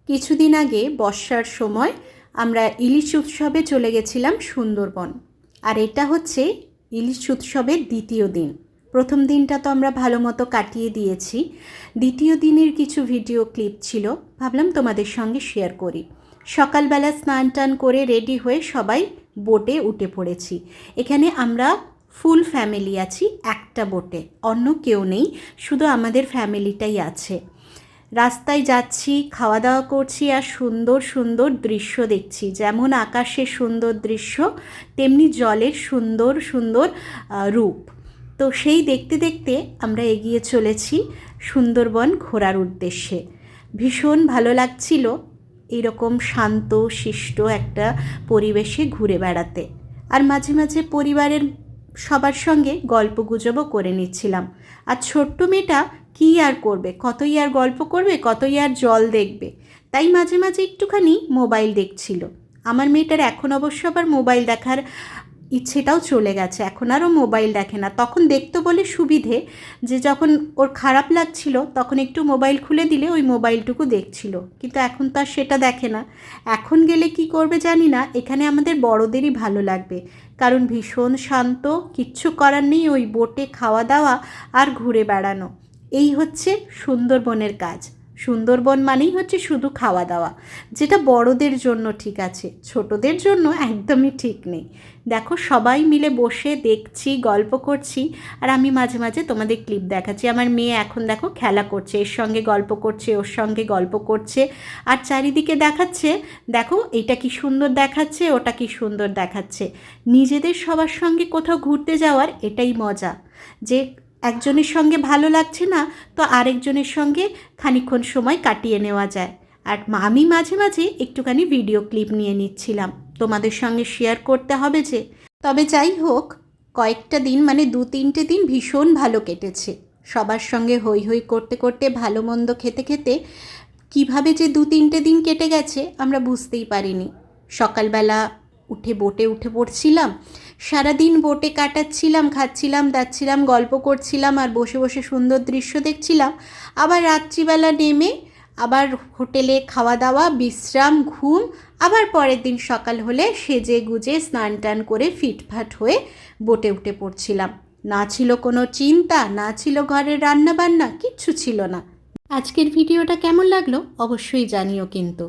কিছুদিন আগে বর্ষার সময় আমরা ইলিশ উৎসবে চলে গেছিলাম সুন্দরবন। আর এটা হচ্ছে ইলিশ উৎসবের দ্বিতীয় দিন। প্রথম দিনটা তো আমরা ভালো মতো কাটিয়ে দিয়েছি। দ্বিতীয় দিনের কিছু ভিডিও ক্লিপ ছিল, ভাবলাম তোমাদের সঙ্গে শেয়ার করি। সকালবেলা স্নান টান করে রেডি হয়ে সবাই বোটে উঠে পড়েছি। এখানে আমরা ফুল ফ্যামিলি আছি একটা বোটে, অন্য কেউ নেই, শুধু আমাদের ফ্যামিলিটাই আছে। রাস্তায় যাচ্ছি, খাওয়া দাওয়া করছি আর সুন্দর সুন্দর দৃশ্য দেখছি। যেমন আকাশের সুন্দর দৃশ্য, তেমনি জলের সুন্দর সুন্দর রূপ। তো সেই দেখতে দেখতে আমরা এগিয়ে চলেছি সুন্দরবন ঘোরার উদ্দেশ্যে। ভীষণ ভালো লাগছিল এরকম শান্ত শিষ্ট একটা পরিবেশে ঘুরে বেড়াতে। আর মাঝে মাঝে পরিবারের সবার সঙ্গে গল্পগুজবও করে নিচ্ছিলাম। আর ছোট্ট মেয়েটা কী আর করবে, কতই আর গল্প করবে, কতই আর জল দেখবে, তাই মাঝে মাঝে একটুখানি মোবাইল দেখছিল। আমার মেয়েটার এখন অবশ্য আবার মোবাইল দেখার ইচ্ছেটাও চলে গেছে, এখন আরও মোবাইল দেখে না। তখন দেখতো বলে সুবিধে যে যখন ওর খারাপ লাগছিল তখন একটু মোবাইল খুলে দিলে ওই মোবাইলটুকু দেখছিল, কিন্তু এখন তো আর সেটা দেখে না। এখন গেলে কি করবে জানি না, এখানে আমাদের বড়দেরই ভালো লাগবে, কারণ ভীষণ শান্ত, কিচ্ছু করার নেই, ওই বোটে খাওয়া দাওয়া আর ঘুরে বেড়ানো। এই হচ্ছে সুন্দরবনের কাজ। সুন্দরবন মানেই হচ্ছে শুধু খাওয়া দাওয়া, যেটা বড়দের জন্য ঠিক আছে, ছোটদের জন্য একদমই ঠিক নেই। দেখো সবাই মিলে বসে দেখছি, গল্প করছি, আর আমি মাঝে মাঝে তোমাদের ক্লিপ দেখাচ্ছি। আমার মেয়ে এখন দেখো খেলা করছে, এর সঙ্গে গল্প করছে, ওর সঙ্গে গল্প করছে, আর চারিদিকে দেখাচ্ছে দেখো এটা কি সুন্দর দেখাচ্ছে, ওটা কি সুন্দর দেখাচ্ছে। নিজেদের সবার সঙ্গে কোথাও ঘুরতে যাওয়ার এটাই মজা, যে একজনের সঙ্গে ভালো লাগছে না তো আরেকজনের সঙ্গে খানিকক্ষণ সময় কাটিয়ে নেওয়া যায়। আর আমি মাঝে মাঝে একটুখানি ভিডিও ক্লিপ নিয়ে নিচ্ছিলাম, তোমাদের সঙ্গে শেয়ার করতে হবে যে। তবে যাই হোক, কয়েকটা দিন মানে 2-3টে দিন ভীষণ ভালো কেটেছে। সবার সঙ্গে হই হই করতে করতে, ভালো মন্দ খেতে খেতে কিভাবে যে 2-3টে দিন কেটে গেছে আমরা বুঝতেই পারিনি। সকালবেলা উঠে বোটে উঠে পড়ছিলাম, সারাদিন বোটে কাটাচ্ছিলাম, খাচ্ছিলাম দাচ্ছিলাম, গল্প করছিলাম আর বসে বসে সুন্দর দৃশ্য দেখছিলাম। আবার রাত্রিবেলা নেমে আবার হোটেলে খাওয়া দাওয়া, বিশ্রাম, ঘুম, আবার পরের দিন সকাল হলে সেজে গুজে স্নান টান করে ফিটফাট হয়ে বোটে উঠে পড়ছিলাম। না ছিল কোনো চিন্তা, না ছিল ঘরের রান্না বান্না, কিচ্ছু ছিল না। আজকের ভিডিওটা কেমন লাগলো অবশ্যই জানিও কিন্তু।